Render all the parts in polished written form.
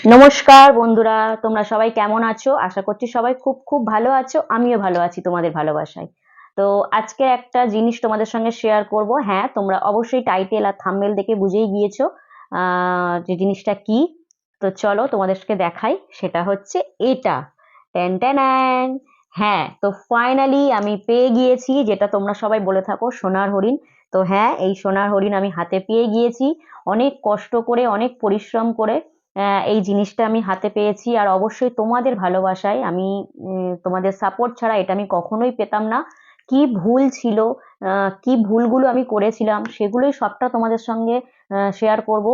নমস্কার বন্ধুরা, তোমরা সবাই কেমন আছো? আশা করছি সবাই খুব খুব ভালো আছো। আমিও ভালো আছি তোমাদের ভালোবাসায়। তো আজকে একটা জিনিস তোমাদের সঙ্গে শেয়ার করব। হ্যাঁ, তোমরা অবশ্যই টাইটেল আর থাম্বনেল দেখে বুঝেই গিয়েছো যে জিনিসটা কি। তো চলো তোমাদেরকে দেখাই। সেটা হচ্ছে এটা। Tan tan. হ্যাঁ, তো ফাইনালি আমি পেয়ে গিয়েছি, যেটা তোমরা সবাই বলে থাকো সোনার হরিণ। তো হ্যাঁ, এই সোনার হরিণ আমি হাতে পেয়ে গিয়েছি। অনেক কষ্ট করে, অনেক পরিশ্রম করে এই জিনিসটা আমি হাতে পেয়েছি। আর অবশ্যই তোমাদের ভালোবাসায় আমি, তোমাদের সাপোর্ট ছাড়া এটা আমি কখনোই পেতাম না। কি ভুল ছিল, কি ভুলগুলো আমি করেছিলাম সেগুলোই সবটা তোমাদের সঙ্গে শেয়ার করব।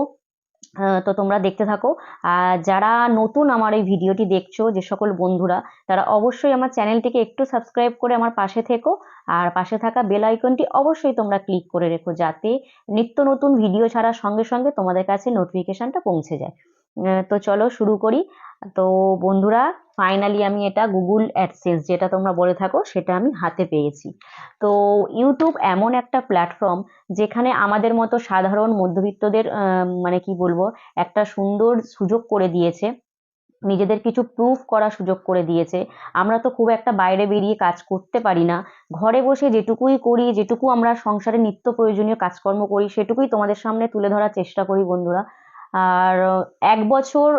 তো তোমরা দেখতে থাকো। আর যারা নতুন আমার এই ভিডিওটি দেখছো, যে সকল বন্ধুরা, তারা অবশ্যই আমার চ্যানেলটিকে একটু সাবস্ক্রাইব করে আমার পাশে থেকো। আর পাশে থাকা বেল আইকনটি অবশ্যই তোমরা ক্লিক করে রেখো, যাতে নিত্য নতুন ভিডিও ছাড়ার সঙ্গে সঙ্গে তোমাদের কাছে নোটিফিকেশনটা পৌঁছে যায়। তো চলো শুরু করি। তো বন্ধুরা, ফাইনালি আমি এটা গুগল অ্যাডসেন্স, যেটা তোমরা বলে থাকো, সেটা আমি হাতে পেয়েছি। তো ইউটিউব এমন একটা প্ল্যাটফর্ম, যেখানে আমাদের মতো সাধারণ মধ্যবিত্তদের মানে কি বলবো, একটা সুন্দর সুযোগ করে দিয়েছে। নিজেদের কিছু প্রুফ করার সুযোগ করে দিয়েছে। আমরা তো খুব একটা বাইরে বেরিয়ে কাজ করতে পারি না। ঘরে বসে যেটুকুই করি, যেটুকু আমরা সংসারে নিত্য প্রয়োজনীয় কাজকর্ম করি, সেটুকুই তোমাদের সামনে তুলে ধরার চেষ্টা করি বন্ধুরা। আর ১ বছর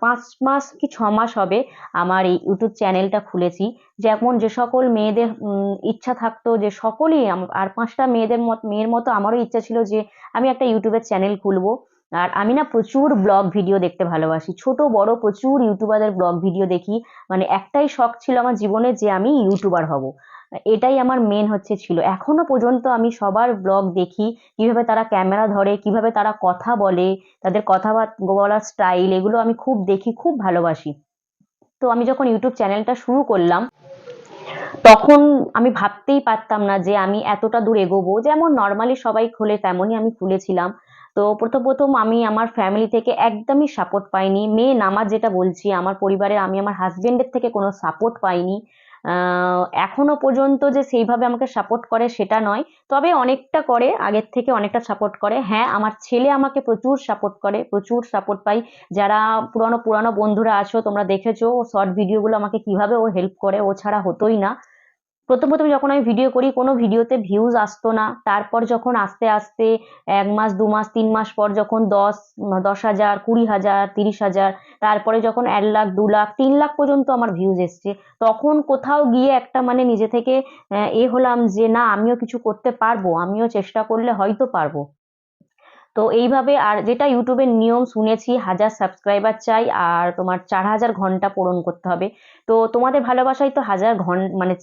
৫ মাস কি ৬ মাস হবে আমার এই ইউটিউব চ্যানেলটা খুলেছি। যেমন যে সকল মেয়েদের ইচ্ছা থাকতো, যে সকলেই আর ৫টা মেয়ের মতো আমারও ইচ্ছা ছিল যে আমি একটা ইউটিউবের চ্যানেল খুলবো। আর আমি না প্রচুর ব্লগ ভিডিও দেখতে ভালোবাসি, ছোট বড় প্রচুর ইউটিউবারদের ব্লগ ভিডিও দেখি। মানে একটাই শখ ছিল আমার জীবনে, যে আমি ইউটিউবার হব। এটাই আমার মেন ছিল। এখনো পর্যন্ত আমি সবার ব্লগ দেখি, কিভাবে তারা ক্যামেরা ধরে, কিভাবে তারা কথা বলে, তাদের বলার স্টাইল, এগুলো আমি খুব দেখি, খুব ভালোবাসি। তো আমি যখন ইউটিউব চ্যানেলটা শুরু করলাম, তখন আমি ভাবতেই পারতাম না যে আমি এতটা দূর এগোবো। যেমন নর্মালি সবাই খোলে, তেমনই আমি খুলেছিলাম। তো প্রথম প্রথম আমি আমার ফ্যামিলি থেকে একদমই সাপোর্ট পাইনি। মেন আমার যেটা বলছি, আমার পরিবারে আমি আমার হাজবেন্ডের থেকে কোনো সাপোর্ট পাইনি। এখনো পর্যন্ত যে সেইভাবে আমাকে সাপোর্ট করে সেটা নয়, তবে অনেকটা করে, আগের থেকে অনেকটা সাপোর্ট করে। হ্যাঁ, আমার ছেলে আমাকে প্রচুর সাপোর্ট করে, প্রচুর সাপোর্ট পাই। যারা পুরানো পুরানো বন্ধুরা আছো, তোমরা দেখেছো শর্ট ভিডিওগুলো আমাকে কিভাবে ও হেল্প করে, ও ছাড়া হতোই না। প্রথম প্রথম যখন আমি ভিডিও করি, কোনো ভিডিওতে ভিউজ আসতো না। তারপর যখন আস্তে আস্তে ১ মাস ২ মাস ৩ মাস পর যখন ১০,০০০, ২০,০০০, ৩০,০০০, তারপরে যখন ১ লাখ, ২ লাখ, ৩ লাখ পর্যন্ত আমার ভিউজ এসছে, তখন কোথাও গিয়ে একটা মানে নিজে থেকে হলাম যে না, আমিও কিছু করতে পারবো, আমিও চেষ্টা করলে হয়তো পারবো। তো এইভাবে, আর যেটা ইউটিউবের নিয়ম শুনেছি, ১০০০ সাবস্ক্রাইবার চাই, আর তোমার ৪,০০০ ঘন্টা পূরণ করতে হবে। তো তোমাদের ভালোবাসায় তো ১০০০ মানে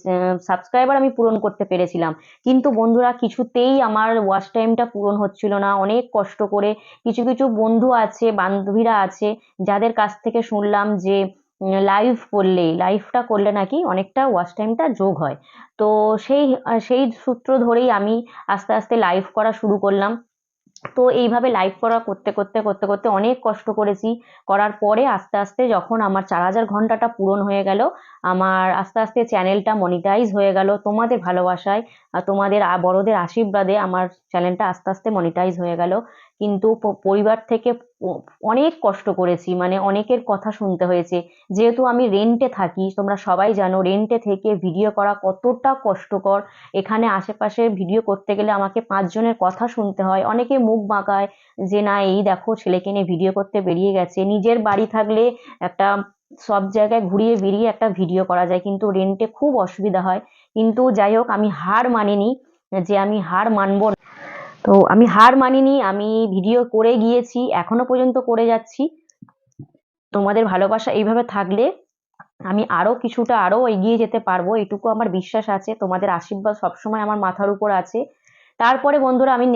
সাবস্ক্রাইবার আমি পূরণ করতে পেরেছিলাম। কিন্তু বন্ধুরা, কিছুতেই আমার ওয়াচ টাইমটা পূরণ হচ্ছিল না। অনেক কষ্ট করে কিছু কিছু বন্ধু আছে, বান্ধবীরা আছে, যাদের কাছ থেকে শুনলাম যে লাইভটা করলে নাকি অনেকটা ওয়াচ টাইমটা যোগ হয়। তো সেই সূত্র ধরেই আমি আস্তে আস্তে লাইভ করা শুরু করলাম। তো এইভাবে লাইভ করতে অনেক কষ্ট করেছি। করার পরে আস্তে আস্তে যখন আমার ৪,০০০ ঘন্টাটা পূরণ হয়ে গেল, আমার আস্তে আস্তে চ্যানেলটা মনিটাইজ হয়ে গেল তোমাদের ভালোবাসায়। তোমাদের বড়দের আশীর্বাদে আমার চ্যানেলটা আস্তে আস্তে মনিটাইজ হয়ে গেল। কিন্তু পরিবার থেকে অনেক কষ্ট করেছি, মানে অনেকের কথা শুনতে হয়েছে। যেহেতু আমি রেন্টে থাকি, তোমরা সবাই জানো রেন্টে থেকে ভিডিও করা কতটা কষ্টকর। এখানে আশেপাশে ভিডিও করতে গেলে আমাকে ৫ জনের কথা শুনতে হয়। অনেকে মুখ বাঁকায় যে না, এই দেখো ছেলেকে নিয়ে ভিডিও করতে বেরিয়ে গেছে। নিজের বাড়ি থাকলে একটা সব জায়গায় ঘুরিয়ে বেরিয়ে একটা ভিডিও করা যায়, কিন্তু রেন্টে খুব অসুবিধা হয়। কিন্তু যাই হোক, আমি হার মানিনি, যে আমি হার মানবো না। তো আমি হার মানিনি, আমি ভিডিও করে গিয়েছি, এখনো পর্যন্ত করে যাচ্ছি। তোমাদের ভালোবাসা এইভাবে থাকলে আমি আরো কিছুটা আরো এগিয়ে যেতে পারবো, এটুকু আমার বিশ্বাস আছে। তোমাদের আশীর্বাদ সবসময় আমার মাথার উপর আছে। তারপরে বন্ধুরা, আমি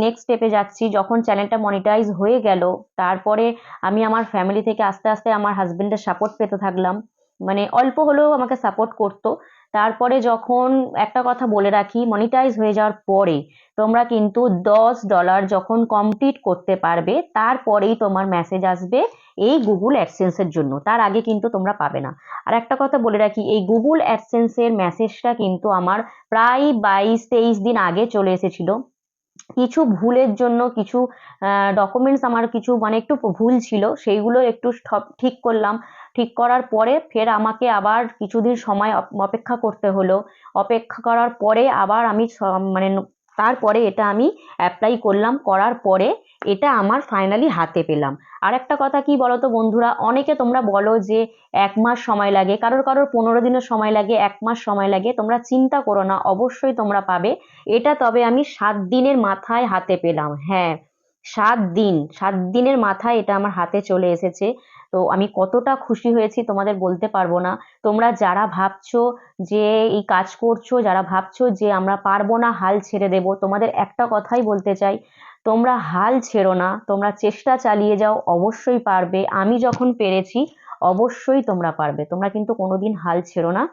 নেক্সট স্টেপে যাচ্ছি। যখন চ্যানেলটা মনিটাইজ হয়ে গেল, তারপরে আমি আমার ফ্যামিলি থেকে আস্তে আস্তে আমার হাজবেন্ডের সাপোর্ট পেতে থাকলাম। মানে অল্প হলেও আমাকে সাপোর্ট করতো। তারপরে যখন, একটা কথা বলে রাখি, মনিটাইজ হয়ে যাওয়ার পরে তোমরা কিন্তু $10 যখন কমপ্লিট করতে পারবে, তারপরেই তোমার মেসেজ আসবে এই গুগল অ্যাডসেন্সের জন্য। তার আগে কিন্তু তোমরা পাবে না। আর একটা কথা বলে রাখি, এই গুগল অ্যাডসেন্সের মেসেজটা কিন্তু আমার প্রায় ২২-২৩ দিন আগে চলে এসেছিল। কিছু ভুলের জন্য কিছু ডকুমেন্টস আমার কিছু মানে একটু ভুল ছিল, সেইগুলো একটু ঠিক করলাম। ঠিক করার পরে ফের আমাকে আবার কিছুদিন সময় অপেক্ষা করতে হলো। অপেক্ষা করার পরে আবার আমি মানে তারপরে এটা আমি অ্যাপ্লাই করলাম, করার পরে এটা আমার ফাইনালি হাতে পেলাম। আর একটা কথা কি বলতো বন্ধুরা, অনেকে তোমরা বলো যে 1 মাস সময় লাগে, কারোর কারোর 15 দিনের সময় লাগে, 1 মাস সময় লাগে। তোমরা চিন্তা করো না, অবশ্যই তোমরা পাবে এটা। তবে আমি 7 দিনের মাথায় হাতে পেলাম। হ্যাঁ, 7 দিন, 7 দিনের মাথায় এটা আমার হাতে চলে এসেছে। তো আমি কতটা খুশি হয়েছি তোমাদের বলতে পারবো না। তোমরা যারা ভাবছো যে এই কাজ করছো, যারা ভাবছো যে আমরা পারবো না, হাল ছেড়ে দেব, তোমাদের একটা কথাই বলতে চাই, তোমরা হাল ছেড়ো না, তোমরা চেষ্টা চালিয়ে যাও, অবশ্যই পারবে। আমি যখন পেরেছি, অবশ্যই তোমরা পারবে। তোমরা কিন্তু কোনোদিন হাল ছেড়ো না,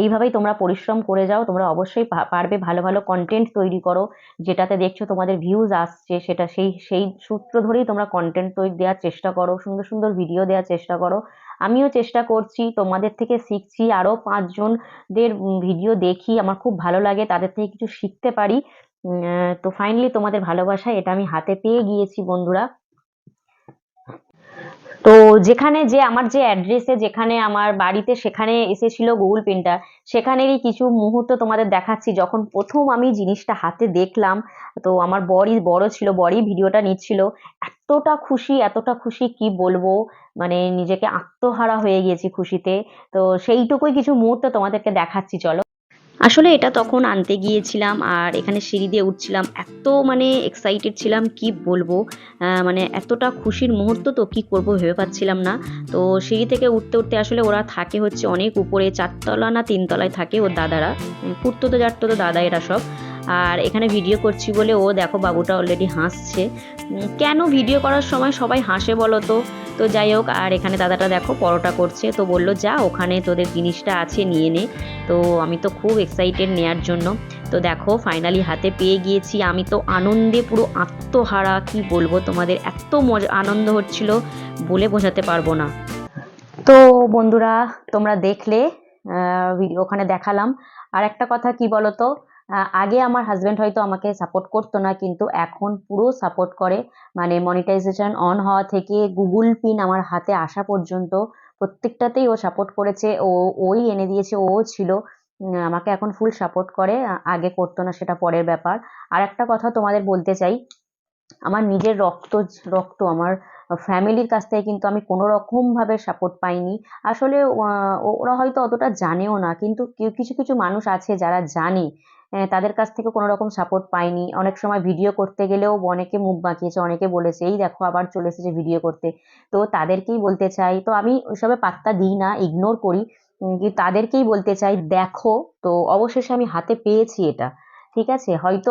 এইভাবেই তোমরা পরিশ্রম করে যাও, তোমরা অবশ্যই পারবে। ভালো ভালো কন্টেন্ট তৈরি করো, যেটাতে দেখছো তোমাদের ভিউজ আসছে, সেটা সেই সেই সূত্র ধরেই তোমরা কন্টেন্ট তৈরি দেওয়ার চেষ্টা করো, সুন্দর সুন্দর ভিডিও দেওয়ার চেষ্টা করো। আমিও চেষ্টা করছি, তোমাদের থেকে শিখছি, আরও 5জনদের ভিডিও দেখি, আমার খুব ভালো লাগে, তাদের থেকে কিছু শিখতে পারি। তো ফাইনালি তোমাদের ভালোবাসায় এটা আমি হাতে পেয়ে গিয়েছি বন্ধুরা। তো যেখানে যে আমার যে অ্যাড্রেসে, যেখানে আমার বাড়িতে, সেখানে এসেছিল গুগল পেনটা, সেখানেরই কিছু মুহূর্ত তোমাদের দেখাচ্ছি। যখন প্রথম আমি জিনিসটা হাতে দেখলাম, তো আমার বরই বড় ছিল, বরই ভিডিওটা নিচ্ছিল। এতটা খুশি কি বলবো, মানে নিজেকে আত্মহারা হয়ে গিয়েছি খুশিতে। তো সেইটুকুই কিছু মুহূর্ত তোমাদেরকে দেখাচ্ছি, চলো। আসলে এটা তখন আনতে গিয়েছিলাম, আর এখানে সিঁড়ি দিয়ে উঠছিলাম, এত মানে এক্সাইটেড ছিলাম কি বলবো। মানে এতটা খুশির মুহূর্ত, তো কি করব ভেবে পাচ্ছিলাম না। তো সিঁড়ি থেকে উঠতে উঠতে আসলে ওরা থাকে হচ্ছে অনেক উপরে, 4তলা না 3তলায় থাকে ওর দাদারা, খুড়তুতো জ্যাঠতুতো দাদা এরা সব। আর এখানে ভিডিও করছি বলে ও দেখো বাবুটা অলরেডি হাসছে। কেন ভিডিও করার সময় সবাই হাসে বলো তো? তো যাই হোক, আর এখানে দাদাটা দেখো পরোটা করছে, তো বললো যা ওখানে তোদের জিনিসটা আছে নিয়ে নে। তো আমি তো খুব এক্সাইটেড নেয়ার জন্য। তো দেখো ফাইনালি হাতে পেয়ে গিয়েছি। আমি তো আনন্দে পুরো আত্মহারা, কি বলবো তোমাদের, এত মজা আনন্দ হচ্ছিল বলে বোঝাতে পারবো না। তো বন্ধুরা, তোমরা দেখলে ভিডিও ওখানে দেখালাম। আর একটা কথা কি বলতো, আগে আমার হাজব্যান্ড হয়তো আমাকে সাপোর্ট করতো না, কিন্তু এখন পুরো সাপোর্ট করে। মানে মনিটাইজেশন অন হওয়া থেকে গুগল পিন আমার হাতে আসা পর্যন্ত প্রত্যেকটাতেই ও সাপোর্ট করেছে। ওই এনে দিয়েছে, ও ছিল। আমাকে এখন ফুল সাপোর্ট করে, আগে করতো না, সেটা পরের ব্যাপার। আর একটা কথা তোমাদের বলতে চাই, আমার নিজের রক্ত রক্ত আমার ফ্যামিলির কাছ থেকে কিন্তু আমি কোনো রকম ভাবে সাপোর্ট পাইনি। আসলে ওরা হয়তো অতটা জানেও না, কিন্তু কিছু কিছু মানুষ আছে যারা জানে, তাদের কাছ থেকে কোনো রকম সাপোর্ট পাইনি। অনেক সময় ভিডিও করতে গেলেও অনেকে মুখ বাঁকিয়েছে, অনেকে বলেছে এই দেখো আবার চলে এসেছে ভিডিও করতে। তো তাদেরকেই বলতে চাই, তো আমি ওইসবে পাত্তা দিই না, ইগনোর করি। তাদেরকেই বলতে চাই দেখো, তো অবশেষে আমি হাতে পেয়েছি এটা। ঠিক আছে, হয়তো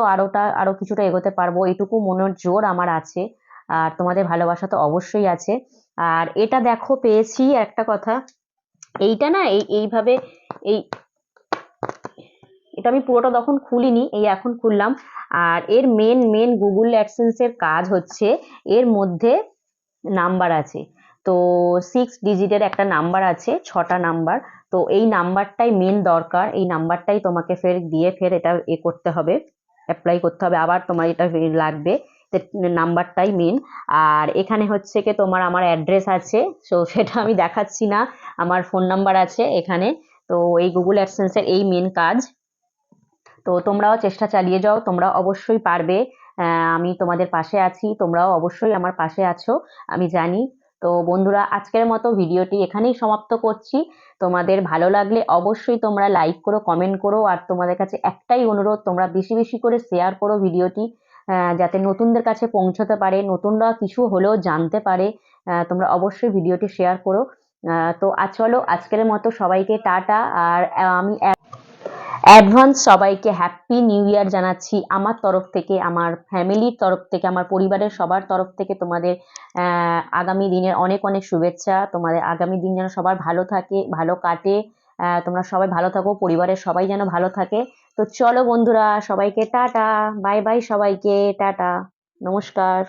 আরো কিছুটা এগোতে পারবো, এটুকু মনের জোর আমার আছে। আর তোমাদের ভালোবাসা তো অবশ্যই আছে। আর এটা দেখো পেয়েছি, একটা কথা, এইটা না এইভাবে এই এটা আমি পুরোটা তখন খুলিনি, এই এখন খুললাম। আর এর মেন গুগল অ্যাডসেন্স এর কাজ হচ্ছে, এর মধ্যে নাম্বার আছে। তো 6 ডিজিটের একটা নাম্বার আছে, 6টা নাম্বার। তো এই নাম্বারটাই মেন দরকার, এই নাম্বারটাই তোমাকে ফের দিয়ে ফের এটা করতে হবে, অ্যাপ্লাই করতে হবে, আবার তোমার এটা লাগবে। নাম্বারটাই মেন। আর এখানে হচ্ছে কি তোমার আমার অ্যাড্রেস আছে, তো সেটা আমি দেখাচ্ছি না, আমার ফোন নাম্বার আছে এখানে। তো এই গুগল অ্যাডসেন্সের এই মেন কাজ। তো তোমরাও চেষ্টা চালিয়ে যাও, তোমরা অবশ্যই পারবে। আমি তোমাদের পাশে আছি, তোমরাও অবশ্যই আমার পাশে আছো, আমি জানি। তো বন্ধুরা, আজকের মতো ভিডিওটি এখানেই সমাপ্ত করছি। তোমাদের ভালো লাগলে অবশ্যই তোমরা লাইক করো, কমেন্ট করো, আর তোমাদের কাছে একটাই অনুরোধ, তোমরা বেশি বেশি করে শেয়ার করো ভিডিওটি, যাতে নতুনদের কাছে পৌঁছতে পারে, নতুনরা কিছু হলেও জানতে পারে। তোমরা অবশ্যই ভিডিওটি শেয়ার করো। তো চলো আজকের মতো সবাইকে টাটা। আর আমি অ্যাডভান্স সবাইকে হ্যাপি নিউ ইয়ার জানাচ্ছি আমার তরফ থেকে, আমার ফ্যামিলির তরফ থেকে, আমার পরিবারের সবার তরফ থেকে। তোমাদের আগামী দিনের অনেক অনেক শুভেচ্ছা। তোমাদের আগামী দিন যেন সবার ভালো থাকে, ভালো কাটে। তোমরা সবাই ভালো থাকো, পরিবারের সবাই যেন ভালো থাকে। তো চলো বন্ধুরা, সবাইকে টাটা, বাই বাই, সবাইকে টাটা, নমস্কার।